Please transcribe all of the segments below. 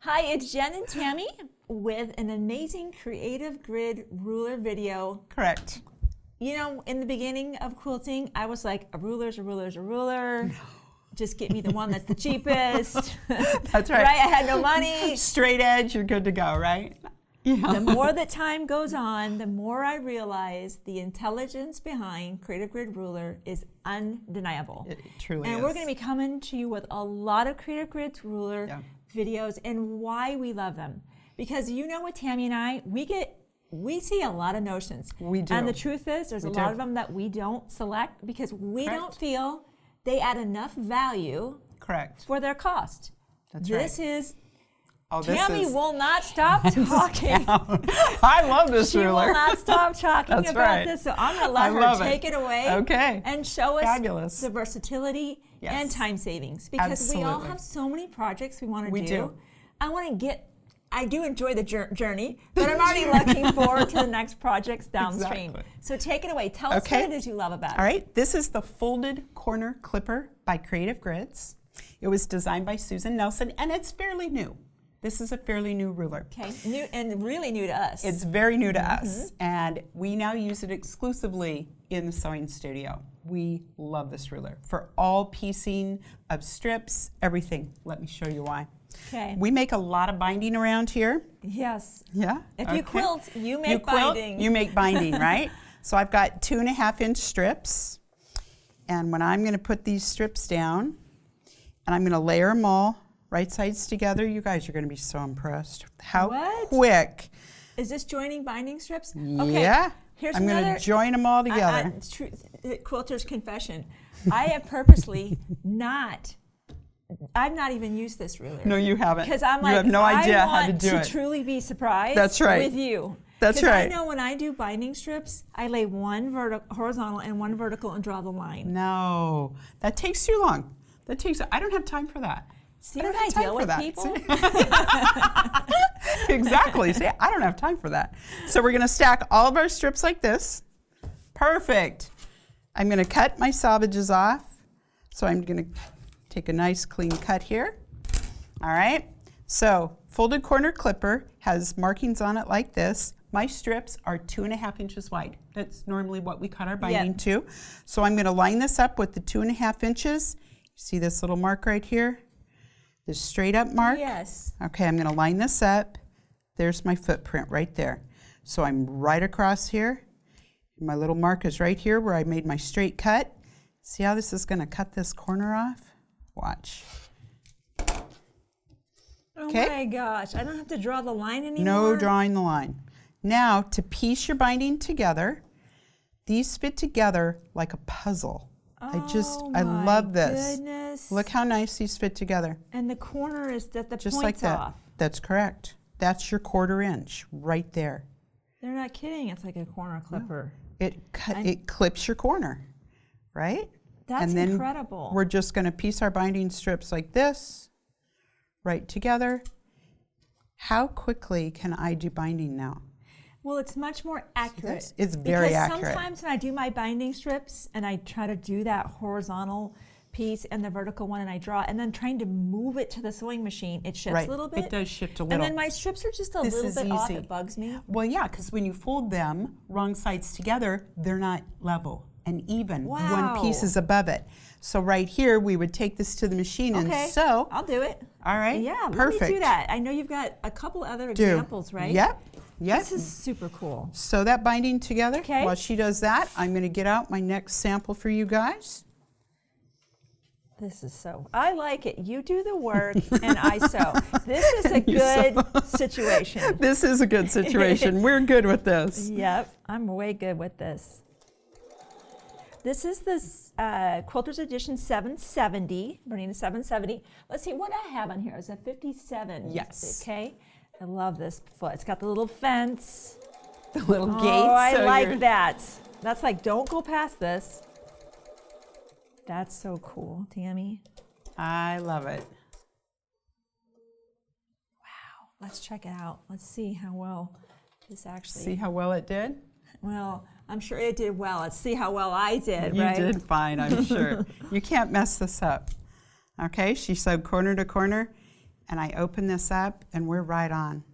Hi, it's Jen and Tammy with an amazing creative grid ruler video. Correct. You know, in the beginning of quilting, I was like, a ruler's a ruler's a ruler. Just get me the one that's the cheapest. That's right. Right? I had no money. Straight edge, you're good to go, right? Yeah. The more that time goes on, the more I realize the intelligence behind Creative Grid Ruler is undeniable. It truly and is. we're going to be coming to you with a lot of Creative Grid Ruler videos and why we love them. Because you know what, Tammy and I, we see a lot of notions. We do. And the truth is, there's a lot of them that we don't select because we don't feel they add enough value for their cost. That's this is Oh, Tammy will not stop talking. I love this ruler. She will not stop talking about this, so I'm going to let her take it away and show us the versatility and time savings. Because we all have so many projects we want to do. I do enjoy the journey, but I'm already looking forward to the next projects downstream. So take it away. Tell us what it is you love about it. All right, this is the Folded Corner Clipper by Creative Grids. It was designed by Susan Nelson, and it's fairly new. This is a fairly new ruler. Okay, new and really new to us. It's very new to us, and we now use it exclusively in the sewing studio. We love this ruler for all piecing of strips, everything. Let me show you why. Okay. We make a lot of binding around here. Yes. Yeah. If you quilt, you make binding. You make binding, right? So I've got 2.5-inch strips, and when I'm going to put these strips down, and I'm going to layer them all right sides together, you guys are going to be so impressed. How quick. Is this joining binding strips? Okay. Yeah. I'm going to join them all together. Quilter's confession. I have purposely I've not even used this ruler. No, you haven't. Because I'm like, you have no idea how to do it. I want to truly be surprised with you. That's right. I know when I do binding strips, I lay one horizontal and one vertical and draw the line. No, that takes too long. I don't have time for that. See what I deal with, people? Exactly. See, I don't have time for that. So we're going to stack all of our strips like this. Perfect. I'm going to cut my salvages off. So I'm going to take a nice clean cut here. All right. So Folded Corner Clipper has markings on it like this. My strips are 2.5 inches wide. That's normally what we cut our binding to. So I'm going to line this up with the 2.5 inches. See this little mark right here? This straight up mark? Yes. Okay, I'm going to line this up. There's my footprint right there. So I'm right across here. My little mark is right here where I made my straight cut. See how this is going to cut this corner off? Watch. Oh my gosh, I don't have to draw the line anymore? No drawing the line. Now, to piece your binding together, these fit together like a puzzle. I love this. Goodness. Look how nice these fit together. And the corner is that the just point's like that. off. That's correct. That's your 1/4 inch right there. They're not kidding. It's like a corner clipper. No. It clips your corner, right? That's incredible. We're just going to piece our binding strips like this, right together. How quickly can I do binding now? Well, it's much more accurate. It's very accurate. Because sometimes when I do my binding strips and I try to do that horizontal piece and the vertical one and I draw, and then trying to move it to the sewing machine, it shifts a little bit. It does shift a little. And then my strips are just a little bit off. It bugs me. Well, yeah, because when you fold them wrong sides together, they're not level and even. Wow. One piece is above it. So right here, we would take this to the machine and sew. I'll do it. All right. Yeah, perfect. Let me do that. I know you've got a couple other examples, right? Yep. Yep. This is super cool. Sew that binding together. Okay. While she does that, I'm going to get out my next sample for you guys. This is I like it. You do the work and I sew. This is a good situation. This is a good situation. We're good with this. Yep, I'm way good with this. This is this Quilters Edition 770, BERNINA 770. Let's see, what I have on here is a 57. Yes. Okay, I love this foot. It's got the little fence. The little gates. Oh, I like that. That's like, don't go past this. That's so cool, Tammy. I love it. Wow, let's check it out. Let's see how well this actually. See how well it did? Well, I'm sure it did well. Let's see how well I did, you right? You did fine, I'm sure. You can't mess this up. Okay, she sewed corner to corner. and I open this up, and we're right on.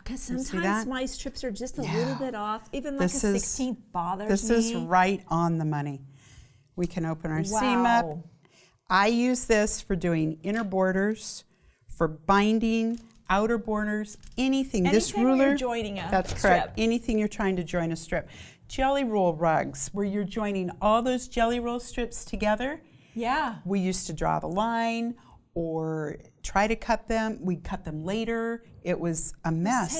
Because sometimes my strips are just a little bit off. Even like a 16th bothers me. This is right on the money. We can open our seam up. I use this for doing inner borders, for binding, outer borders, anything. This ruler, you're joining a that's strip. correct. Anything you're trying to join a strip. Jelly roll rugs, where you're joining all those jelly roll strips together. Yeah. We used to draw the line or try to cut them. We'd cut them later. It was a mess.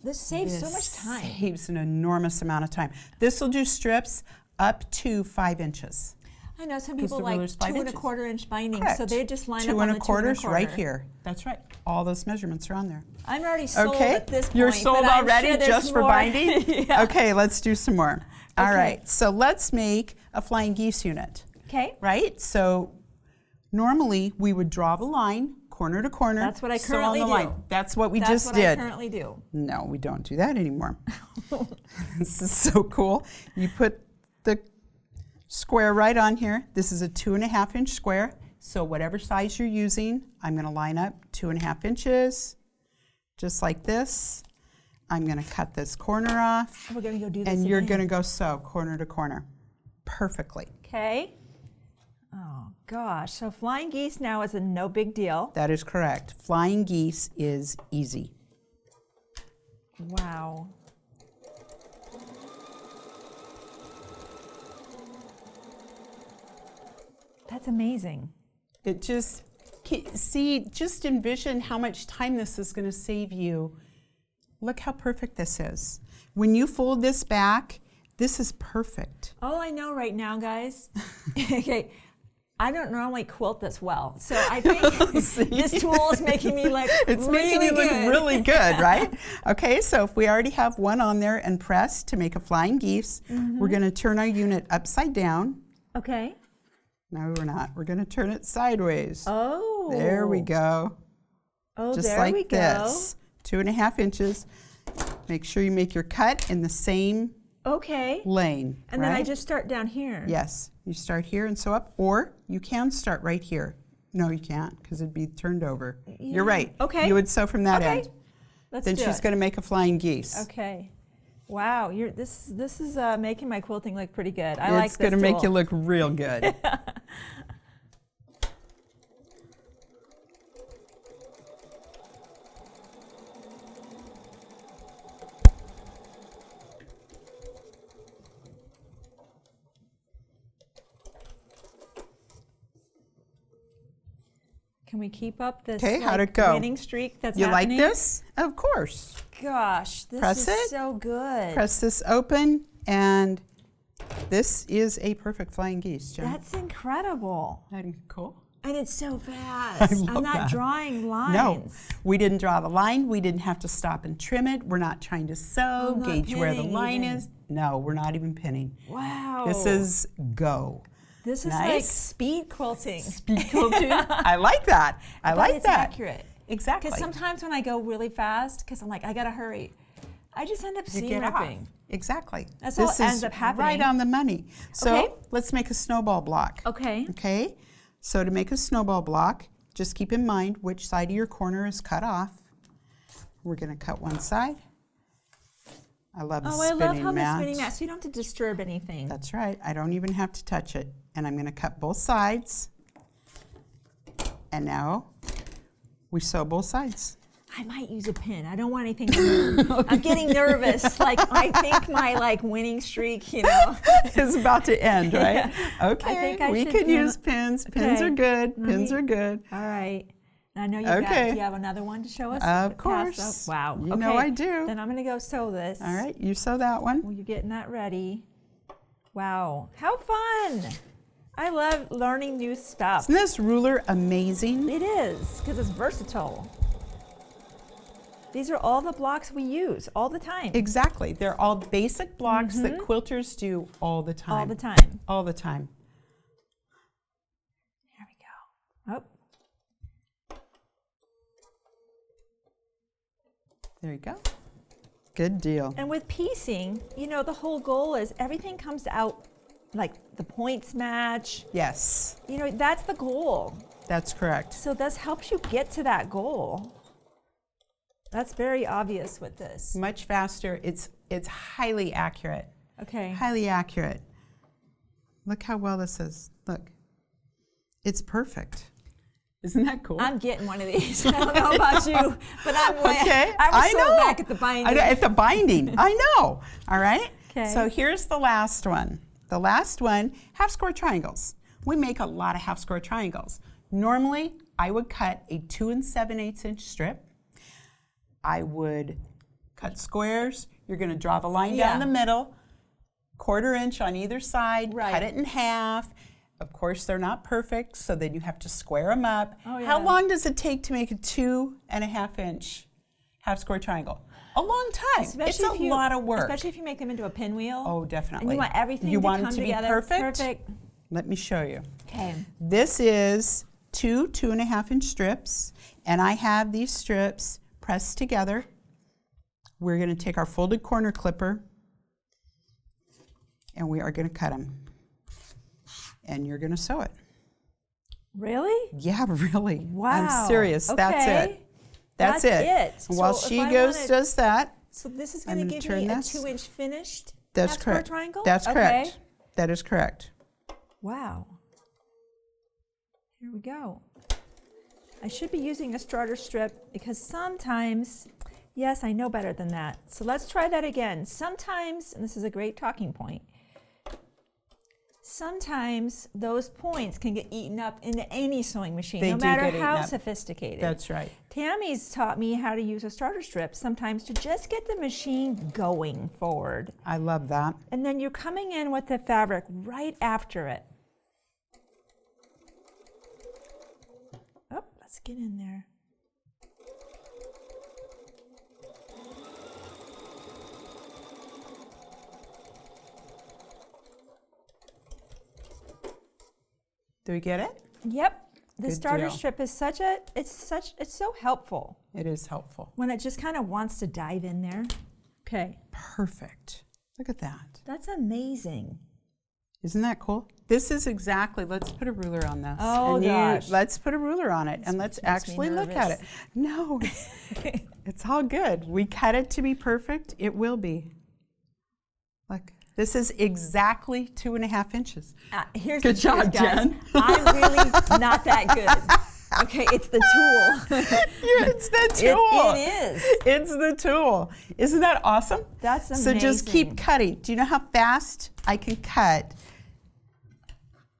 This saves so much time. Saves an enormous amount of time. This will do strips up to 5 inches. I know some people like 2 1/4 inch binding, so they just line up on the 2 1/4 right here. That's right. All those measurements are on there. I'm already sold at this point. You're sold already just for binding? Yeah. Okay, let's do some more. All right, so let's make a flying geese unit. Okay. Right? So normally we would draw the line corner to corner. That's what I currently do. That's what we just did. That's what I currently do. No, we don't do that anymore. This is so cool. You put the square right on here. This is a 2.5 inch square. So whatever size you're using, I'm going to line up 2.5 inches, just like this. I'm going to cut this corner off. We're going to go do this and you're going to go sew corner to corner perfectly. Okay. Oh gosh, so flying geese now is a no big deal. That is correct. Flying geese is easy. Wow. That's amazing. It just, just envision how much time this is going to save you. Look how perfect this is. When you fold this back, this is perfect. All I know right now, guys, okay, I don't normally quilt this well, so I think this tool is making me look making you look really good, right? Okay, so if we already have one on there and pressed to make a flying geese, we're going to turn our unit upside down. Okay. No, we're not. We're going to turn it sideways. Oh. There we go. Oh, just there like we this. 2.5 inches. Make sure you make your cut in the same lane. And then I just start down here. Yes. You start here and sew up, or you can start right here. No, you can't, because it'd be turned over. Yeah. You're right. Okay. You would sew from that end. Then she's going to make a flying geese. Okay. Wow, this is making my quilting look pretty good. I like this It's going to make you look real good. Can we keep up this how'd it go? winning streak that's happening? You like this? Of course. Gosh, this is so good. Press this open, and this is a perfect flying geese, Jen. That's incredible. Isn't that cool? And it's so fast. I'm not drawing lines. No, we didn't draw the line. We didn't have to stop and trim it. We're not trying to sew, gauge where the line is. No, we're not even pinning. Wow. This is go. This is like speed quilting. Speed quilting. I like that. I like it's that. Accurate. Exactly. Because sometimes when I go really fast, because I'm like, I gotta hurry, I just end up seam ripping. Exactly. That's all ends up happening. Right on the money. So let's make a snowball block. Okay. Okay. So to make a snowball block, just keep in mind which side of your corner is cut off. We're going to cut one side. I love the spinning mat. I love how the spinning mat, so you don't have to disturb anything. That's right. I don't even have to touch it. And I'm going to cut both sides. And now we sew both sides. I might use a pin. I don't want anything to move. I'm getting nervous. Like, I think my winning streak, is about to end, right? Yeah. Okay. I think we could use pins. Pins are good. Pins are good. All right. I know you got. Do you have another one to show us? Of course. Wow. You know I do. Then I'm going to go sew this. All right. You sew that one. Well, you're getting that ready. Wow. How fun. I love learning new stuff. Isn't this ruler amazing? It is, because it's versatile. These are all the blocks we use all the time. Exactly. They're all basic blocks that quilters do all the time. All the time. All the time. There we go. Oh. There you go. Good deal. And with piecing, the whole goal is everything comes out like the points match. Yes. That's the goal. That's correct. So this helps you get to that goal. That's very obvious with this. Much faster. It's highly accurate. Okay. Highly accurate. Look how well this is. Look. It's perfect. Isn't that cool? I'm getting one of these. I don't know about you, but I'm okay. I was so back at the binding. At the binding. I know. All right. Okay. So here's the last one. The last one, half square triangles. We make a lot of half square triangles. Normally, I would cut a 2 7/8 inch strip. I would cut squares. You're going to draw the line down the middle, 1/4 inch on either side, cut it in half. Of course, they're not perfect, so then you have to square them up. Oh, yeah. How long does it take to make a 2 1/2 inch half square triangle? A long time. It's a lot of work. Especially if you make them into a pinwheel. Oh, definitely. And you want everything to come together. Perfect? Let me show you. Okay. This is 2 2.5 inch strips, and I have these strips pressed together. We're going to take our folded corner clipper, and we are going to cut them. And you're going to sew it. Really? Yeah, really. Wow. I'm serious. Okay. That's it. That's it. While she does that. So this is going to give me a 2-inch finished half square triangle? That's correct. That is correct. Wow. Here we go. I should be using a starter strip because sometimes, yes, I know better than that. So let's try that again. Sometimes, and this is a great talking point, sometimes those points can get eaten up into any sewing machine, no matter how sophisticated. That's right. Tammy's taught me how to use a starter strip sometimes to just get the machine going forward. I love that. And then you're coming in with the fabric right after it. Oh, let's get in there. Do we get it? Yep. The starter strip is it's so helpful. It is helpful. When it just kind of wants to dive in there. Okay. Perfect. Look at that. That's amazing. Isn't that cool? This is exactly, let's put a ruler on this. Oh, gosh. Let's put a ruler on it and let's actually look at it. No, it's all good. We cut it to be perfect. It will be. Look. This is exactly 2.5 inches. Here's good job, Jen. I'm really not that good. Okay, it's the tool. It's the tool. It is. It's the tool. Isn't that awesome? That's amazing. So just keep cutting. Do you know how fast I can cut?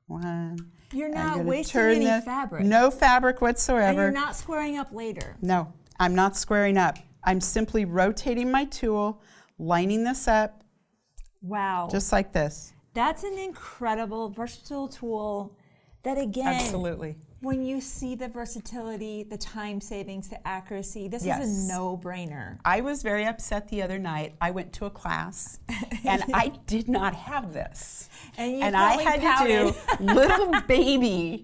One. You're not wasting any fabric. No fabric whatsoever. And you're not squaring up later. No, I'm not squaring up. I'm simply rotating my tool, lining this up. Wow. Just like this. That's an incredible, versatile tool that, again, absolutely. When you see the versatility, the time savings, the accuracy, this is a no-brainer. I was very upset the other night. I went to a class, and I did not have this. And I had to do little baby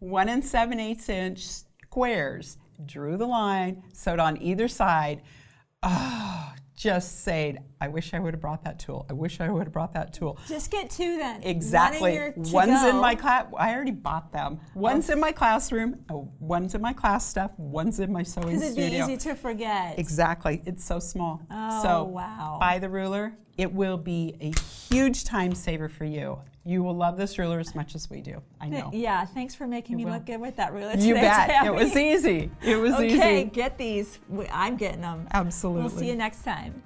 1 7/8 inch squares. Drew the line, sewed on either side. Oh, just saying, I wish I would have brought that tool. I wish I would have brought that tool. Just get 2 then. Exactly. One's in my class. I already bought them. One's in my classroom. One's in my class stuff. One's in my sewing studio. Because it'd be easy to forget. Exactly. It's so small. Oh, so wow. Buy the ruler. It will be a huge time saver for you. You will love this ruler as much as we do. I know. Yeah, thanks for making me look good with that ruler today. You bet. Tammy. It was easy. It was easy. Okay, get these. I'm getting them. Absolutely. We'll see you next time.